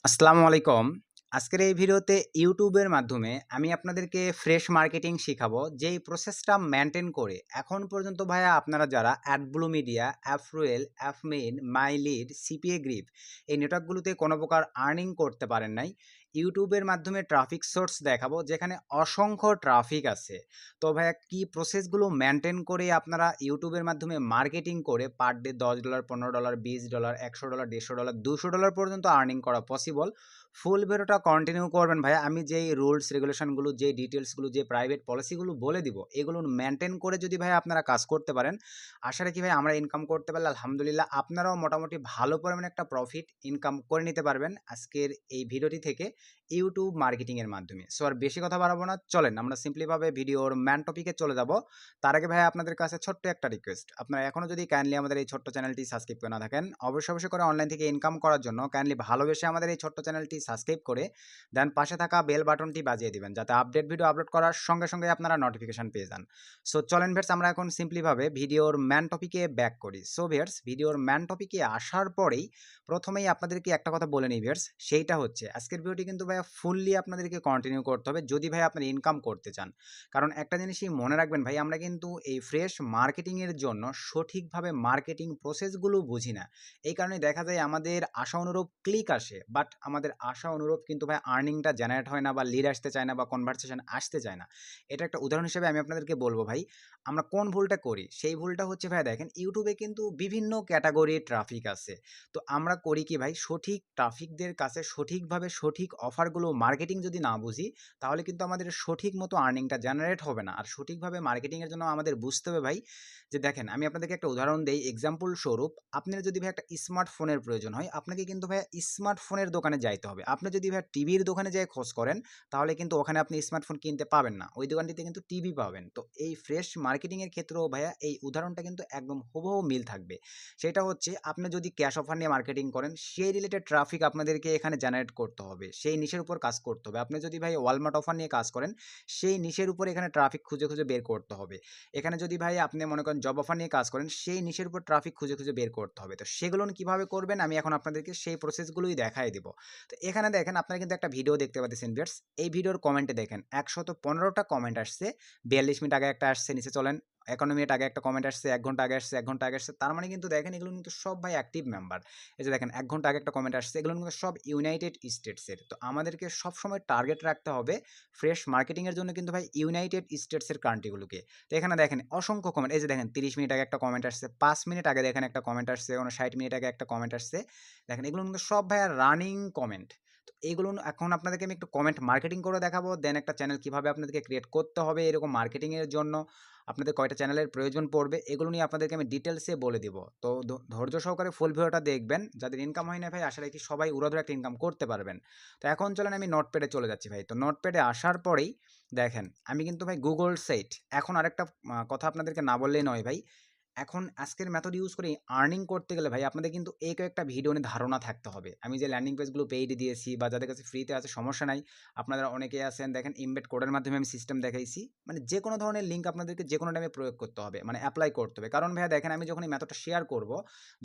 আসসালামু আলাইকুম। আজকের এই ভিডিওতে ইউটিউবের মাধ্যমে আমি আপনাদেরকে ফ্রেশ মার্কেটিং শিখাবো। যেই প্রসেসটা মেইনটেইন করে এখন পর্যন্ত ভাইয়া আপনারা যারা অ্যাডব্লু মিডিয়া, অ্যাফরুয়েল, অ্যাফমেইন, মাইলিড, সিপিএ গ্রিপ এই নেটওয়ার্কগুলোতে কোনো প্রকার আর্নিং করতে পারেন নাই। ইউটিউবের মাধ্যমে ট্রাফিক সোর্স দেখাবো যেখানে অসংখ্য ট্রাফিক আছে। তো ভাইয়া কি প্রসেসগুলো মেইনটেইন করে আপনারা ইউটিউবের মাধ্যমে মার্কেটিং করে পার ডে $10, $15, $20, $100, $150, $200 পর্যন্ত আর্নিং করা পসিবল। ফুল ভিডিওটা কন্টিনিউ করবেন ভাইয়া। আমি যেই রুলস রেগুলেশনগুলো, যে ডিটেলসগুলো, যে প্রাইভেট পলিসিগুলো বলে দিব, এগুলো মেনটেন করে যদি ভাই আপনারা কাজ করতে পারেন, আশা রাখি ভাই আমরা ইনকাম করতে পারলে আলহামদুলিল্লাহ আপনারাও মোটামুটি ভালো পরিমাণে একটা প্রফিট ইনকাম করে নিতে পারবেন আজকের এই ভিডিওটি থেকে ইউটিউব মার্কেটিংয়ের মাধ্যমে। সো আর বেশি কথা বাড়াবো না, চলেন আমরা সিম্পলিভাবে ভিডিওর ম্যান টপিকে চলে যাব। তার আগে ভাই আপনাদের কাছে ছোট্ট একটা রিকোয়েস্ট, আপনারা এখনও যদি কাইন্ডলি আমাদের এই ছোট্ট চ্যানেলটি সাবস্ক্রাইব করে না থাকেন, অবশ্যই করে অনলাইন থেকে ইনকাম করার জন্য কাইন্ডলি ভালোবেসে আমাদের এই ছোট্ট চ্যানেলটি সাবস্ক্রাইব করে দেন পাশে থাকা বেল বাটনটি বাজিয়ে দিবেন, যাতে আপডেট ভিডিও আপলোড করার সঙ্গে সঙ্গে আপনারা নোটিফিকেশন পেয়ে যান। সো চলেন ভিউয়ার্স, আমরা এখন সিম্পলিভাবে ভিডিওর ম্যান টপিকে ব্যাক করি। সো ভিউয়ার্স, ভিডিওর ম্যান টপিকে আসার পরেই প্রথমেই আপনাদেরকে একটা কথা বলে নিই ভিউয়ার্স, সেইটা হচ্ছে আজকের ভিডিওটি কিন্তু ভাইয়া ফুললি আপনাদেরকে কন্টিনিউ করতে হবে যদি ভাই আপনারা ইনকাম করতে চান। কারণ একটা জিনিসই মনে রাখবেন ভাই, আমরা কিন্তু এই ফ্রেশ মার্কেটিংয়ের জন্য সঠিকভাবে মার্কেটিং প্রসেসগুলো বুঝি না। এই কারণে দেখা যায় আমাদের আশা অনুরূপ ক্লিক আসে, বাট আমাদের আশা অনুরূপ কিন্তু ভাই আর্নিংটা জেনারেট হয় না, বা লিড আসতে চায় না, বা কনভারসেশন আসতে চায় না। এটা একটা উদাহরণ হিসেবে আমি আপনাদেরকে বলবো ভাই, আমরা কোন ভুলটা করি। সেই ভুলটা হচ্ছে ভাই, দেখেন ইউটিউবে কিন্তু বিভিন্ন ক্যাটাগরির ট্রাফিক আছে। তো আমরা করি কি ভাই, সঠিক ট্রাফিকদের কাছে সঠিকভাবে সঠিক অফারগুলো মার্কেটিং যদি না বুঝি, তাহলে কিন্তু আমাদের সঠিক মতো আর্নিংটা জেনারেট হবে না। আর সঠিকভাবে মার্কেটিংয়ের জন্য আমাদের বুঝতে হবে ভাই, যে দেখেন আমি আপনাদেরকে একটা উদাহরণ দেই, এক্সাম্পল স্বরূপ আপনার যদি ভাই একটা স্মার্টফোনের প্রয়োজন হয়, আপনাকে কিন্তু ভাই স্মার্টফোনের দোকানে যাইতে হবে। আপনি যদি ভাই টিভির দোকানে যেয়ে খোঁজ করেন, তাহলে কিন্তু ওখানে আপনি স্মার্টফোন কিনতে পাবেন না, ওই দোকানটিতে কিন্তু টিভি পাবেন। তো এই ফ্রেশ মার্কেটিংয়ের ক্ষেত্রেও ভাইয়া এই উদাহরণটা কিন্তু একদম হুবহু মিল থাকবে। সেটা হচ্ছে আপনি যদি ক্যাশ অফার নিয়ে মার্কেটিং করেন, সেই রিলেটেড ট্রাফিক আপনাদেরকে এখানে জেনারেট করতে হবে, সেই নিশের উপর কাজ করতে হবে। আপনি যদি ভাই ওয়ালমার্ট অফার নিয়ে কাজ করেন, সেই নিশের উপর এখানে ট্রাফিক খুঁজে খুঁজে বের করতে হবে। এখানে যদি ভাই আপনি মনে করেন জব অফার নিয়ে কাজ করেন, সেই নিশের উপর ট্রাফিক খুঁজে খুঁজে বের করতে হবে। তো সেগুলো কিভাবে করবেন আমি এখন আপনাদেরকে সেই প্রসেসগুলোই দেখাই দিব। তো এখানে দেখেন আপনারা কিন্তু একটা ভিডিও দেখতে পাচ্ছেন ভিউয়ার্স, এই ভিডিওর কমেন্টে দেখেন 115টা কমেন্ট আসছে। 42 মিনিট আগে একটা আসছে, নিচে চলেন 51 মিনিট আগে একটা কমেন্ট আসছে, 1 ঘন্টা আগে আসছে, 1 ঘন্টা আগে আসছে। তার মানে কিন্তু দেখেন এগুলো কিন্তু সব ভাই অ্যাক্টিভ মেম্বার। এই যে দেখেন 1 ঘন্টা আগে একটা কমেন্ট আসছে, এগুলো কিন্তু সব ইউনাইটেড স্টেটসের। তো আমাদেরকে সবসময় টার্গেট রাখতে হবে ফ্রেশ মার্কেটিংয়ের জন্য কিন্তু ভাই ইউনাইটেড স্টেটসের কান্ট্রিগুলোকে। তো এখানে দেখেন অসংখ্য কমেন্ট, এই যে দেখেন 30 মিনিট আগে একটা কমেন্ট আসছে, 5 মিনিট আগে দেখেন একটা কমেন্ট আসছে, 60 মিনিট আগে একটা কমেন্ট আসছে। দেখেন এগুলো কিন্তু সব ভাইয়া রানিং কমেন্ট। তো এইগুলো এখন আপনাদেরকে আমি একটু কমেন্ট মার্কেটিং করে দেখাবো, দেন একটা চ্যানেল কিভাবে আপনাদেরকে ক্রিয়েট করতে হবে এরকম মার্কেটিংয়ের জন্য, আপনাদের কয়টা চ্যানেলের প্রয়োজন পড়বে, এগুলো নিয়ে আপনাদেরকে আমি ডিটেলসে বলে দিব। তো ধৈর্য সহকারে ফুল ভিডিওটা দেখবেন। যাদের ইনকাম হয় না ভাই, আশা রাখি সবাই উড়াধুরা একটা ইনকাম করতে পারবেন। তো এখন চলেন আমি নোটপ্যাডে চলে যাচ্ছি ভাই। তো নোটপ্যাডে আসার পরেই দেখেন আমি কিন্তু ভাই গুগল সাইট, এখন আরেকটা কথা আপনাদেরকে না বললেই নয় ভাই, এখন আজকের মেথড ইউজ করে আর্নিং করতে গেলে ভাই আপনাদের কিন্তু এই কয়েকটা ভিডিও নিয়ে ধারণা থাকতে হবে। আমি যে ল্যান্ডিং পেজগুলো পেইড দিয়েছি বা যাদের কাছে ফ্রিতে আছে সমস্যা নাই, আপনারা অনেকেই আছেন দেখেন এমবেড কোডের মাধ্যমে আমি সিস্টেম দেখাইছি। মানে যে কোনো ধরনের লিঙ্ক আপনাদেরকে যে কোনো টাইমে প্রয়োগ করতে হবে, মানে অ্যাপ্লাই করতে হবে। কারণ ভাইয়া দেখেন আমি যখন এই মেথডটা শেয়ার করব,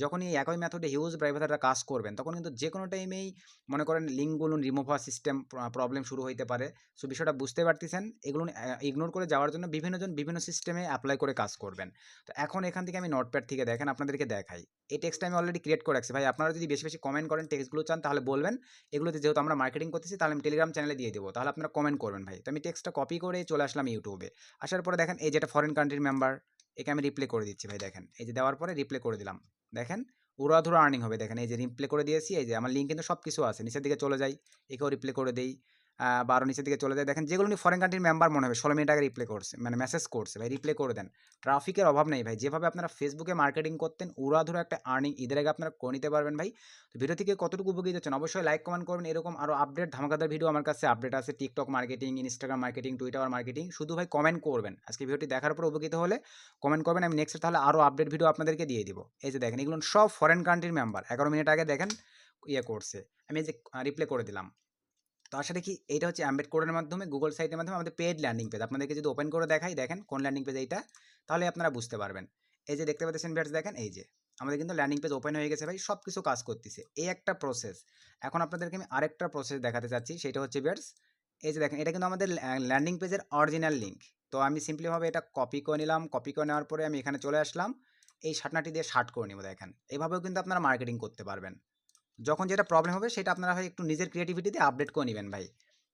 যখন এই একই মেথডে হিউজ প্রাইভেটাররা কাজ করবেন, তখন কিন্তু যে কোনো টাইমেই মনে করেন লিঙ্কগুলো রিমুভ হওয়ার সিস্টেম প্রবলেম শুরু হইতে পারে। সো বিষয়টা বুঝতে পারতেছেন, এগুলো ইগনোর করে যাওয়ার জন্য বিভিন্নজন বিভিন্ন সিস্টেমে অ্যাপ্লাই করে কাজ করবেন। তো এখন এখান থেকে আমি নোটপ্যাড থেকে দেখেন আপনাদেরকে দেখাই, এই টেক্সটটা আমি অলরেডি ক্রিয়েট করে রাখছি ভাই। আপনারা যদি বেশি বেশি কমেন্ট করেন, টেক্সটগুলো চান, তাহলে বলবেন। এগুলোতে যেহেতু আমরা মার্কেটিং করতেছি, তাহলে আমি টেলিগ্রাম চ্যানেলে দিয়ে দেবো, তাহলে আপনারা কমেন্ট করবেন ভাই। তো আমি টেক্সটটা কপি করে চলে আসলাম ইউটিউবে। আসার পরে দেখেন এই যেটা ফরেন কান্ট্রির মেম্বার, একে আমি রিপ্লে করে দিচ্ছি ভাই। দেখেন এই যে দেওয়ার পরে রিপ্লে করে দিলাম, দেখেন উড়াধুরা আর্নিং হবে। দেখেন এই যে রিপ্লে করে দিয়েছি, এই যে আমার লিঙ্ক কিন্তু সব কিছু আছে, নিচের দিকে চলে যাই, একেও রিপ্লে করে দেই, 12 নিচের দিকে চলে যায়। দেখেন যেগুলো উনি ফরেন কান্ট্রির মেম্বার মনে হবে 16 মিনিট আগে রিপ্লে করছে, মানে মেসেজ করছে ভাই, রিপ্লে করে দেন। ট্রাফিকের অভাব নেই ভাই, যেভাবে আপনারা ফেসবুকে মার্কেটিং করতেন উড়াধুরা একটা আর্নিং ঈদের আগে আপনারা করে নিতে পারবেন ভাই। তো ভিডিও থেকে কতটুকু উপকৃত হচ্ছেন অবশ্যই লাইক কমেন্ট করবেন। এরকম আরও আপডেট ধামাকাদার ভিডিও আমার কাছে আপডেট আছে, TikTok marketing, Instagram marketing, Twitter marketing. শুধু ভাই কমেন্ট করবেন, আজকে ভিডিওটি দেখার পর উপকৃত হলে কমেন্ট করবেন, আমি নেক্সট তাহলে আরও আপডেট ভিডিও আপনাদেরকে দিয়ে দিব। এই যে দেখেন এগুলো সব ফরেন কান্ট্রির মেম্বার, 11 মিনিট আগে দেখেন ইয়ে করছে, আমি এই যে রিপ্লে করে দিলাম। তো আশা দেখি এইটা হচ্ছে এমবেড কোডের মাধ্যমে গুগল সাইটের মাধ্যমে আমাদের পেড ল্যান্ডিং পেজ। আপনাদেরকে যদি ওপেন করে দেখাই, দেখেন কোন ল্যান্ডিং পেজ এইটা, তাহলে আপনারা বুঝতে পারবেন। এই যে দেখতে পাচ্ছেন ভিউয়ার্স, দেখেন এই যে আমাদের কিন্তু ল্যান্ডিং পেজ ওপেন হয়ে গেছে ভাই, সব কিছু কাজ করতেছে। এই একটা প্রসেস। এখন আপনাদেরকে আমি আরেকটা প্রসেস দেখাতে চাচ্ছি, সেটা হচ্ছে ভিউয়ার্স, এই যে দেখেন এটা কিন্তু আমাদের ল্যান্ডিং পেজের অরিজিনাল লিঙ্ক। তো আমি সিম্পলিভাবে এটা কপি করে নিলাম, কপি করে নেওয়ার পরে আমি এখানে চলে আসলাম, এই শার্টনাটি দিয়ে শার্ট করে নেব। দেখেন এভাবেও কিন্তু আপনারা মার্কেটিং করতে পারবেন। যখন যেটা প্রবলেম হবে সেটা আপনারা ভাই একটু নিজের ক্রিয়েটিভিটি দিয়ে আপডেট করে নেবেন ভাই।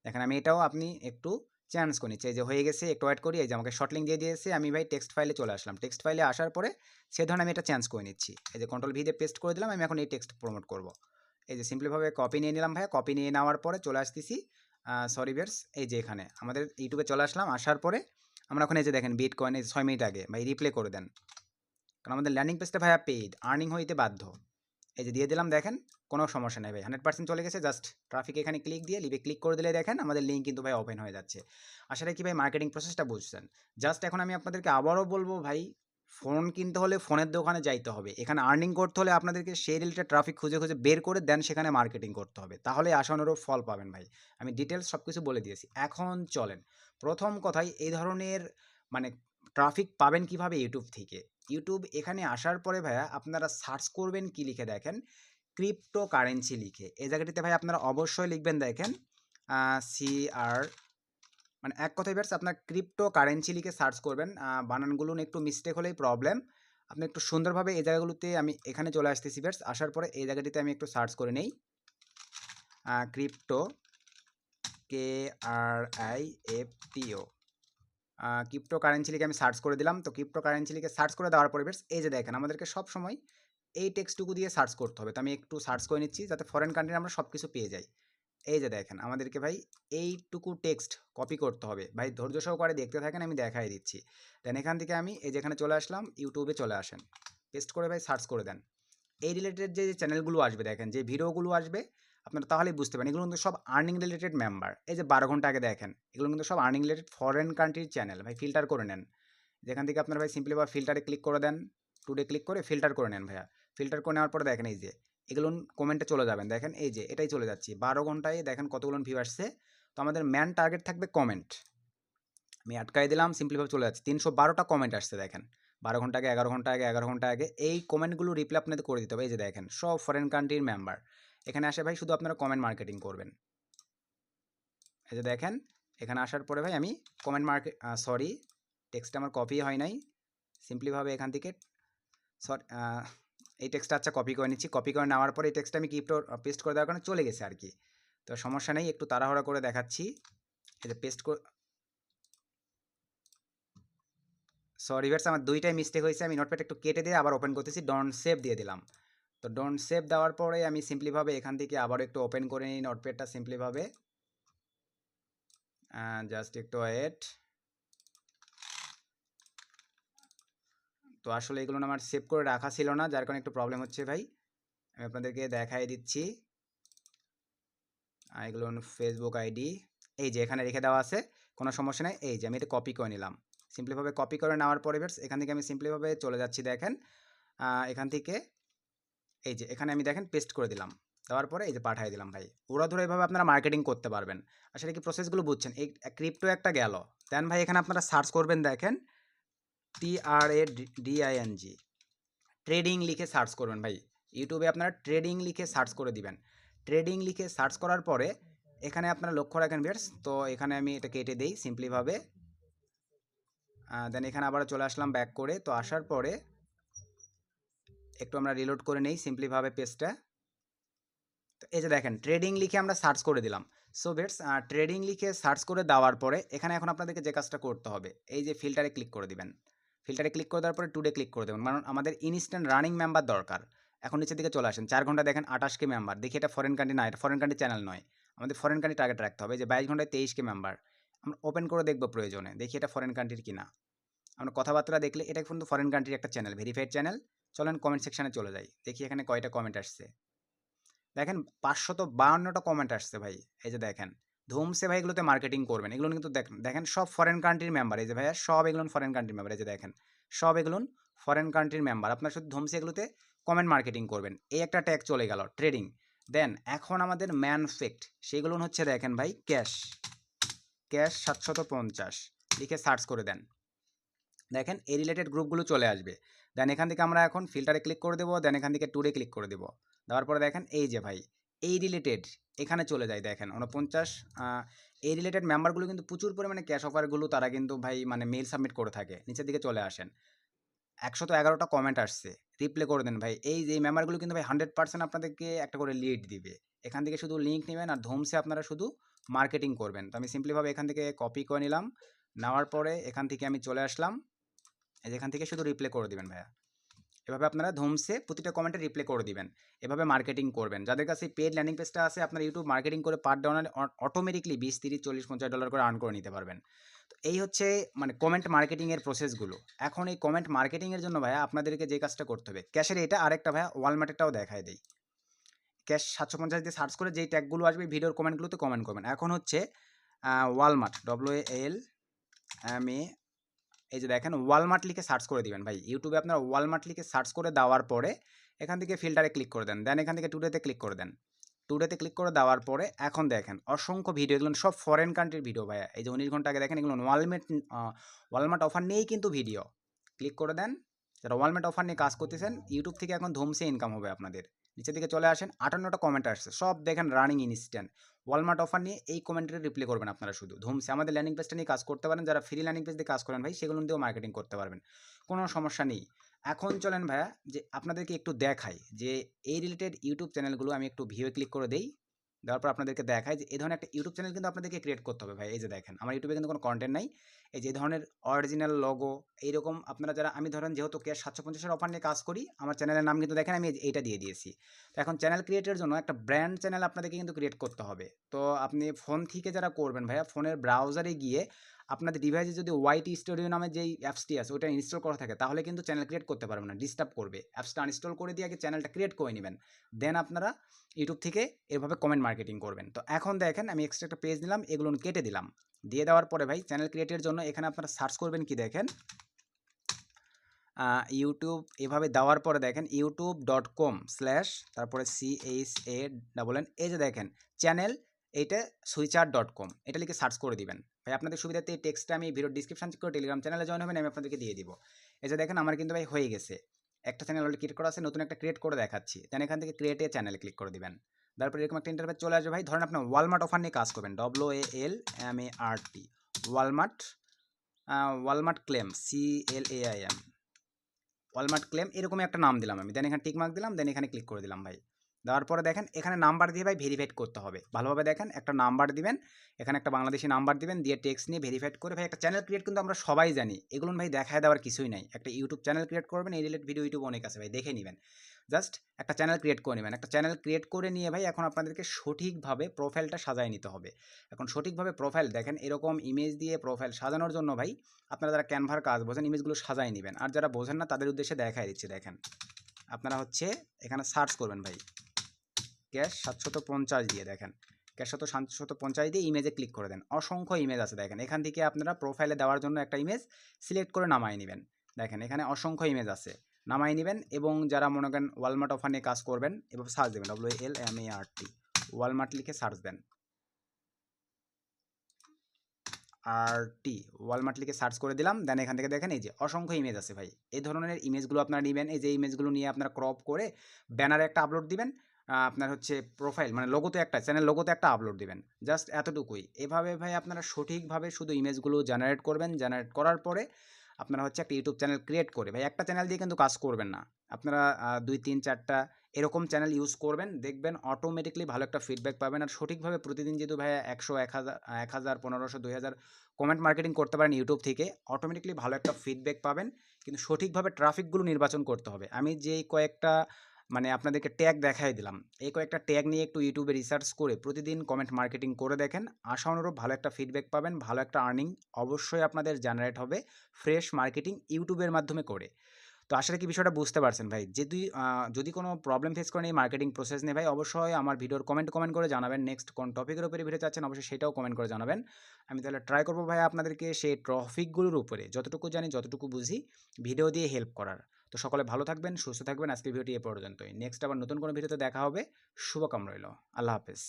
দেখেন আমি এটাও আপনি একটু চেঞ্জ করে নিচ্ছি, এই যে হয়ে গেছে, একটু ওয়েট করি। এই যে আমাকে শর্ট লিঙ্ক দিয়ে দিয়েছে, আমি ভাই টেক্সট ফাইলে চলে আসলাম। টেক্সট ফাইলে আসার পরে সে ধরনের আমি এটা চেঞ্জ করে নিচ্ছি। এই যে কন্ট্রোল ভি দিয়ে পেস্ট করে দিলাম, আমি এখন এই টেক্সট প্রমোট করব। এই যে সিম্পলিভাবে কপি নিয়ে নিলাম ভাই, কপি নিয়ে নেওয়ার পরে চলে আসতেছি সরি ভিউয়ার্স, এই যে এখানে আমাদের ইউটিউবে চলে আসলাম। আসার পরে আমরা এখন এই যে দেখেন বিটকয়েন, এই 6 মিনিট আগে ভাই রিপ্লে করে দেন, কারণ আমাদের ল্যান্ডিং পেজটা ভাইয়া পেইড, আর্নিং হইতে বাধ্য। এই যে দিয়ে দিলাম, দেখেন কোনো সমস্যা নেই ভাই, 100% চলে গেছে। জাস্ট ট্রাফিক এখানে ক্লিক দিয়ে লিভে ক্লিক করে দিলে দেখেন আমাদের লিঙ্ক কিন্তু ভাই ওপেন হয়ে যাচ্ছে। আশা রাখি ভাই মার্কেটিং প্রসেসটা বুঝছেন। জাস্ট এখন আমি আপনাদেরকে আবারও বলবো ভাই, ফোন কিনতে হলে ফোনের দোকানে যাইতে হবে, এখানে আর্নিং করতে হলে আপনাদেরকে সেই রিলেটেড ট্রাফিক খুঁজে খুঁজে বের করে দেন, সেখানে মার্কেটিং করতে হবে, তাহলে আসানোরও ফল পাবেন ভাই। আমি ডিটেলস সব কিছু বলে দিয়েছি। এখন চলেন, প্রথম কথাই এই ধরনের মানে ট্রাফিক পাবেন কিভাবে? ইউটিউব থেকে। ইউটিউব এখানে আসার পরে ভাইয়া আপনারা সার্চ করবেন কি লিখে? দেখেন ক্রিপ্টো কারেন্সি লিখে। এই জায়গাটিতে ভাই আপনারা অবশ্যই লিখবেন, দেখেন CR, মানে এক কথায় ভিউয়ার্স আপনার ক্রিপ্টো কারেন্সি লিখে সার্চ করবেন। বানানগুলো একটু মিস্টেক হলেই প্রবলেম। আপনি একটু সুন্দরভাবে এই জায়গাগুলোতে, আমি এখানে চলে আসতেছি ভিউয়ার্স, আসার পরে এই জায়গাটিতে আমি একটু সার্চ করে নেই ক্রিপ্টো, KRIPTO, ক্রিপ্টো কারেন্সি লিখে আমি সার্চ করে দিলাম। তো ক্রিপ্টো কারেন্সি লিখে সার্চ করে দেওয়ার পরে ভিউয়ার্স এই যে দেখেন আমাদেরকে সব সময় এই টেক্সটটুকু দিয়ে সার্চ করতে হবে। তো আমি একটু সার্চ করে নিচ্ছি যাতে ফরেন কান্ট্রির আমরা সব কিছু পেয়ে যাই। এই যে দেখেন আমাদেরকে ভাই এইটুকু টেক্সট কপি করতে হবে ভাই, ধৈর্য সহকারে দেখতে থাকেন, আমি দেখাই দিচ্ছি। দেন এখান থেকে আমি এই যেখানে চলে আসলাম, ইউটিউবে চলে আসেন, পেস্ট করে ভাই সার্চ করে দেন। এই রিলেটেড যে চ্যানেলগুলো আসবে, দেখেন যে ভিডিওগুলো আসবে, আপনারা তাহলেই বুঝতে পারেন এগুলো কিন্তু সব আর্নিং রিলেটেড মেম্বার। এই যে 12 ঘন্টা আগে দেখেন, এগুলো কিন্তু সব আর্নিং রিলেটেড ফরেন কান্ট্রির চ্যানেল ভাই। ফিল্টার করে নেন, যেখান থেকে আপনারা ভাই সিম্পলি বা ফিল্টারে ক্লিক করে দেন, টুডে ক্লিক করে ফিল্টার করে নেন ভাইয়া। ফিল্টার করে নেওয়ার পরে দেখেন এই যে এগুলো কমেন্টে চলে যাবেন, দেখেন এই যে এটাই চলে যাচ্ছি। 12 ঘন্টায় দেখেন কতগুলো ভিউ আসছে। তো আমাদের ম্যান টার্গেট থাকবে কমেন্ট, আমি আটকাই দিলাম, সিম্পলিভাবে চলে যাচ্ছে। 312টা কমেন্ট আসছে দেখেন, 12 ঘন্টা আগে, 11 ঘন্টা আগে, 11 ঘন্টা আগে। এই কমেন্টগুলো রিপ্লাই আপনাদের করে দিতে হবে। এই যে দেখেন সব ফরেন কান্ট্রির মেম্বার এখানে আসে ভাই, শুধু আপনারা কমেন্ট মার্কেটিং করবেন। এই যে দেখেন এখানে আসার পরে ভাই আমি কমেন্ট মার্কেট, সরি টেক্সটটা আমার কপি হয় নাই, সিম্পলিভাবে এখান থেকে সরি এই টেক্সটটা আচ্ছা কপি করে নিচ্ছি। কপি করে নেওয়ার পরে এই টেক্সটটা আমি ক্রিপ্টো পেস্ট করে দেওয়ার কারণে চলে গেছে আর কি। তো সমস্যা নেই, একটু তাড়াহুড়া করে দেখাচ্ছি। এই যে পেস্ট করে, সরি ভিউয়ার্স আমার দুইটাই মিস্টেক হয়েছে। আমি নোটপ্যাড একটু কেটে দিয়ে আবার ওপেন করতেছি, ডোন্ট সেভ দিয়ে দিলাম। তো ডোন্ট সেভ দেওয়ার পরে আমি সিম্পলিভাবে এখান থেকে আবারও একটু ওপেন করে নিই নোটপ্যাডটা, সিম্পলিভাবে জাস্ট একটু ওয়েট। তো আসলে এগুলো আমার সেভ করে রাখা ছিল না, যার কারণে একটু প্রবলেম হচ্ছে ভাই। আমি আপনাদেরকে দেখাই দিচ্ছি। এগুলো ফেসবুক আইডি, এই যে এখানে রেখে দেওয়া আছে, কোনো সমস্যা নেই। এই যে আমি এটা কপি করে নিলাম, সিম্পলিভাবে কপি করে নেওয়ার পরে এখান থেকে আমি সিম্পলিভাবে চলে যাচ্ছি। দেখেন এখান থেকে এই যে এখানে আমি দেখেন পেস্ট করে দিলাম, দেওয়ার পরে এই যে পাঠিয়ে দিলাম ভাই। উড়াধুরা এইভাবে আপনারা মার্কেটিং করতে পারবেন। আসলে কি প্রসেসগুলো বুঝছেন? এই ক্রিপ্টো একটা গেল, দেন ভাই এখানে আপনারা সার্চ করবেন, দেখেন TRADING, ট্রেডিং লিখে সার্চ করবেন ভাই। ইউটিউবে আপনারা ট্রেডিং লিখে সার্চ করে দিবেন। ট্রেডিং লিখে সার্চ করার পরে এখানে আপনারা লক্ষ্য রাখেন ভিউয়ার্স, তো এখানে আমি এটা কেটে দিই সিম্পলিভাবে। দেন এখানে আবার চলে আসলাম ব্যাক করে। তো আসার পরে একটু আমরা রিলোড করে নেই সিম্পলিভাবে পেজটা। তো এই যে দেখেন ট্রেডিং লিখে আমরা সার্চ করে দিলাম। সো ভিউয়ার্স ট্রেডিং লিখে সার্চ করে দেওয়ার পরে এখানে এখন আপনাদেরকে যে কাজটা করতে হবে, এই যে ফিল্টারে ক্লিক করে দিবেন। ফিল্টারে ক্লিক করে দেওয়ার পরে টুডে ক্লিক করে দেবেন, কারণ আমাদের ইনস্ট্যান্ট রানিং মেম্বার দরকার। এখন নিচের দিকে চলে আসেন, 4 ঘন্টা দেখেন 28কে মেম্বার। দেখি এটা ফরেন কান্ট্রি না, এটা ফরেন কান্ট্রি চ্যানেল নয়, আমাদের ফরেন কান্ট্রি টার্গেট রাখতে হবে। যে 22 ঘন্টায় 23কে মেম্বার। আমরা ওপেন করে দেখবো প্রয়োজনে, দেখি এটা ফরেন কান্ট্রির কিনা। আমরা কথাবার্তা দেখলে এটা কিন্তু ফরেন কান্ট্রির একটা চ্যানেল, ভেরিফাইড চ্যানেল। চলেন কমেন্ট সেকশনে চলে যাই, দেখি এখানে কয়টা কমেন্ট আসছে। দেখেন 552টা কমেন্ট আসছে ভাই। এই যে দেখেন ধুমসে ভাই এগুলোতে মার্কেটিং করবেন। এগুলো কিন্তু দেখেন সব ফরেন কান্ট্রির মেম্বার। এই যে ভাইয়া সব এগুলো ফরেন কান্ট্রির মেম্বার। এই যে দেখেন সব এগুলো ফরেন কান্ট্রির মেম্বার। আপনার শুধু ধুমসে এগুলোতে কমেন্ট মার্কেটিং করবেন। এই একটা ট্যাগ চলে গেল ট্রেডিং। দেন এখন আমাদের ম্যান ফেক্ট, সেগুলো হচ্ছে দেখেন ভাই ক্যাশ 750 লিখে সার্চ করে দেন। দেখেন এই রিলেটেড গ্রুপগুলো চলে আসবে। দেন এখান থেকে আমরা এখন ফিল্টারে ক্লিক করে দেবো, দেন এখান থেকে টুডে ক্লিক করে দেবো। দেওয়ার পরে দেখেন এই যে ভাই এই রিলেটেড এখানে চলে যায়, দেখেন 49 এই রিলেটেড মেম্বারগুলো কিন্তু প্রচুর পরিমাণে ক্যাশ অফারগুলো তারা কিন্তু ভাই মানে মেল সাবমিট করে থাকে। নিচের দিকে চলে আসেন, 111টা কমেন্ট আসছে, রিপ্লে করে দেন ভাই। এই যে মেম্বারগুলো কিন্তু ভাই 100% আপনাদেরকে একটা করে লিড দিবে। এখান থেকে শুধু লিঙ্ক নেবেন আর ধুমসে আপনারা শুধু মার্কেটিং করবেন। তো আমি সিম্পলিভাবে এখান থেকে কপি করে নিলাম, নেওয়ার পরে এখান থেকে আমি চলে আসলাম, এখান থেকে শুধু রিপ্লে করে দিবেন ভাইয়া। এভাবে আপনারা ধুমসে প্রতিটা কমেন্টে রিপ্লে করে দিবেন, এভাবে মার্কেটিং করবেন। যাদের কাছে পেড ল্যান্ডিং পেজটা আছে, আপনারা ইউটিউব মার্কেটিং করে পার ডলার অটোমেটিকলি 20, 30, 40, 50 ডলার করে আর্ন করে নিতে পারবেন। তো এই হচ্ছে মানে কমেন্ট মার্কেটিংয়ের প্রসেসগুলো। এখন এই কমেন্ট মার্কেটিংয়ের জন্য ভাইয়া আপনাদেরকে যে কাজটা করতে হবে, ক্যাশের এটা আরেকটা ভাইয়া ওয়ালমার্টেরটাও দেখায় দেই। ক্যাশ 750 দিয়ে সার্চ করে যেই ট্যাগগুলো আসবে ভিডিওর কমেন্টগুলোতে কমেন্ট করবেন। এখন হচ্ছে ওয়ালমার্ট, WALMA, এই যে দেখেন ওয়ালমার্ট লিখে সার্চ করে দিবেন ভাই। ইউটিউবে আপনার ওয়ালমার্ট লিখে সার্চ করে দেওয়ার পরে এখান থেকে ফিল্টারে ক্লিক করে দেন, দেন এখান থেকে টুডেতে ক্লিক করে দেন। টুডেতে ক্লিক করে দেওয়ার পরে এখন দেখেন অসংখ্য ভিডিও, এগুলো সব ফরেন কান্ট্রির ভিডিও ভাইয়া। এই যে 19 ঘন্টা আগে দেখেন এগুলো ওয়ালমার্ট অফার নিয়েই কিন্তু ভিডিও। ক্লিক করে দেন, যারা ওয়ালমার্ট অফার নিয়ে কাজ করতেছেন ইউটিউব থেকে এখন ধুমসে ইনকাম হবে আপনাদের। নিচের দিকে চলে আসেন, 58টা কমেন্ট আসছে, সব দেখেন রানিং ইনস্ট্যান্ট ওয়ালমার্ট অফার নিয়ে। এই কমেন্টের রিপ্লাই করবেন আপনারা শুধু ধুমসে। আমাদের ল্যান্ডিং পেজটা নিয়ে কাজ করতে পারেন, যারা ফ্রি ল্যান্ডিং পেজ দিয়ে কাজ করেন ভাই সেগুলো দিয়েও মার্কেটিং করতে পারবেন, কোনো সমস্যা নেই। এখন চলেন ভাইয়া যে আপনাদেরকে একটু দেখাই যে এই রিলেটেড ইউটিউব চ্যানেলগুলো আমি একটু ভিউয়ে ক্লিক করে দেই। দেওয়ার পর আপনাদেরকে দেখাই যে এই ধরনের একটা ইউটিউব চ্যানেল কিন্তু আপনাদেরকে ক্রিয়েট করতে হবে ভাই। এই যে দেখেন আমার ইউটিউবে কিন্তু কোনো কন্টেন্ট নাই, এই যে ধরনের অরিজিনাল লোগো এইরকম আপনারা যারা, আমি ধরেন যেহেতু ক্যাশ 750-এর অফার নিয়ে কাজ করি, আমার চ্যানেলের নাম কিন্তু দেখেন আমি এইটা দিয়ে দিয়েছি। তো এখন চ্যানেল ক্রিয়েটের জন্য একটা ব্র্যান্ড চ্যানেল আপনাদেরকে কিন্তু ক্রিয়েট করতে হবে। তো আপনি ফোন থেকে যারা করবেন ভাইয়া, ফোনের ব্রাউজারে গিয়ে আপনাদের ডিভাইসে যদি ওয়াইটি স্টুডিও নামে যেই অ্যাপসটি আছে ওটা ইনস্টল করা থাকে, তাহলে কিন্তু চ্যানেল ক্রিয়েট করতে পারবেন না, ডিস্টার্ব করবে। অ্যাপসটা আনইনস্টল করে দিয়ে আগে চ্যানেলটা ক্রিয়েট করে নেবেন, দেন আপনারা ইউটিউব থেকে এভাবে কমেন্ট মার্কেটিং করবেন। তো এখন দেখেন আমি এক্সট্রা একটা পেজ নিলাম, এগুলো কেটে দিলাম। দিয়ে দেওয়ার পরে ভাই চ্যানেল ক্রিয়েটের জন্য এখানে আপনারা সার্চ করবেন কি দেখেন ইউটিউব, এভাবে দেওয়ার পরে দেখেন youtube.com/ তারপরে CHANN, এই যে দেখেন চ্যানেল, এইটা সুইচার.com, এটা লিখে সার্চ করে দিবেন ভাই। আপনাদের সুবিধাতে এই টেক্সটটা আমি ভিডিও ডিসক্রিপশন চেক করে টেলিগ্রাম চ্যানেলে জয়েন হবেন, আমি আপনাদেরকে দিয়ে দিব। এই যে দেখেন আমার কিন্তু ভাই হয়ে গেছে, একটা চ্যানেল অলরেডি ক্রিয়েট করা আছে, নতুন একটা ক্রিয়েট করে দেখাচ্ছি। দেন এখান থেকে ক্রিয়েট এ চ্যানেলে ক্লিক করে দিবেন। তারপরে এরকম একটা ইন্টারফেস চলে আসবে ভাই। ধরেন আপনার ওয়ালমার্ট অফার নিয়ে কাজ করবেন, WALMART, Walmart claim, CLAIM, Walmart claim, এরকমই একটা নাম দিলাম আমি। দেন এখানে টিক মার্ক দিলাম, দেন এখানে ক্লিক করে দিলাম ভাই। দেওয়ার পরে দেখেন এখানে নাম্বার দিয়ে ভাই ভেরিফাইড করতে হবে ভালোভাবে। দেখেন একটা নাম্বার দিবেন, এখানে একটা বাংলাদেশি নাম্বার দিবেন, দিয়ে টেক্সট নিয়ে ভেরিফাইড করে ভাই একটা চ্যানেল ক্রিয়েট কিন্তু আমরা সবাই জানি, এগুলো ভাই দেখায় দেওয়ার কিছুই নাই। একটা ইউটিউব চ্যানেল ক্রিয়েট করবেন, এই রিলেটেড ভিডিও ইউটিউব অনেক আছে ভাই, দেখে নেবেন। জাস্ট একটা চ্যানেল ক্রিয়েট করে নেবেন। একটা চ্যানেল ক্রিয়েট করে নিয়ে ভাই এখন আপনাদেরকে সঠিকভাবে প্রোফাইলটা সাজায় নিতে হবে। এখন সঠিকভাবে প্রোফাইল দেখেন এরকম ইমেজ দিয়ে প্রোফাইল সাজানোর জন্য ভাই আপনারা যারা ক্যানভার কাজ বোঝেন ইমেজগুলো সাজায় নেবেন, আর যারা বোঝেন না তাদের উদ্দেশ্যে দেখাই দিচ্ছি। দেখেন আপনারা হচ্ছে এখানে সার্চ করবেন ভাই ক্যাশ 750 দিয়ে, দেখেন ক্যাশ 750 দিয়ে ইমেজে ক্লিক করে দেন। অসংখ্য ইমেজ আছে দেখেন, এখান থেকে আপনারা প্রোফাইলে দেওয়ার জন্য একটা ইমেজ সিলেক্ট করে নামায় নেবেন। দেখেন এখানে অসংখ্য ইমেজ আছে, নামায় নেবেন। এবং যারা মনে করেন ওয়ালমার্ট অফার নিয়ে কাজ করবেন, এভাবে সার্চ দেবেন WALMART, ওয়ালমার্ট লিখে সার্চ দেন, ওয়ালমার্ট লিখে সার্চ করে দিলাম। দেন এখান থেকে দেখেন এই যে অসংখ্য ইমেজ আছে ভাই। এই ধরনের ইমেজগুলো আপনারা নেবেন, এই যে ইমেজগুলো নিয়ে আপনারা ক্রপ করে ব্যানারে একটা আপলোড দিবেন, আপনার হচ্ছে প্রোফাইল মানে লোগোতে একটা চ্যানেল লোগোতে একটা আপলোড দিবেন, জাস্ট এতটুকুই। এভাবে ভাই আপনারা সঠিকভাবে শুধু ইমেজগুলো জেনারেট করবেন। জেনারেট করার পরে আপনারা হচ্ছে একটা ইউটিউব চ্যানেল ক্রিয়েট করে ভাই, একটা চ্যানেল দিয়ে কিন্তু কাজ করবেন না, আপনারা 2, 3, 4টা এরকম চ্যানেল ইউজ করবেন, দেখবেন অটোমেটিকলি ভালো একটা ফিডব্যাক পাবেন। আর সঠিকভাবে প্রতিদিন যেহেতু ভাই 100, 1000, 1500, 2000 কমেন্ট মার্কেটিং করতে পারেন ইউটিউব থেকে, অটোমেটিকলি ভালো একটা ফিডব্যাক পাবেন। কিন্তু সঠিকভাবে ট্রাফিকগুলো নির্বাচন করতে হবে। আমি যেই কয়েকটা মানে আপনাদেরকে ট্যাগ দেখাই দিলাম, এই কয়েকটা ট্যাগ নিয়ে একটু ইউটিউবে রিসার্চ করে প্রতিদিন কমেন্ট মার্কেটিং করে দেখেন, আশা অনুরূপ ভালো একটা ফিডব্যাক পাবেন, ভালো একটা আর্নিং অবশ্যই আপনাদের জেনারেট হবে ফ্রেশ মার্কেটিং ইউটিউবের মাধ্যমে করে। তো আসলে কি বিষয়টা বুঝতে পারছেন ভাই? যদি কোনো প্রবলেম ফেস করেন এই মার্কেটিং প্রসেস নিয়ে ভাই, অবশ্যই আমার ভিডিওর কমেন্ট করে জানাবেন। নেক্সট কোন টপিকের উপরে ভিডিও চাচ্ছেন অবশ্যই সেটাও কমেন্ট করে জানাবেন। আমি তাহলে ট্রাই করবো ভাই আপনাদেরকে সেই টপিকগুলোর উপরে যতটুকু জানি যতটুকু বুঝি ভিডিও দিয়ে হেল্প করার। তো সকলে ভালো থাকবেন, সুস্থ থাকবেন। আজকের ভিডিওটি এ পর্যন্তই। নেক্সট আবার নতুন কোনো ভিডিওতে দেখা হবে। শুভকামনা রইল। আল্লাহ হাফেজ।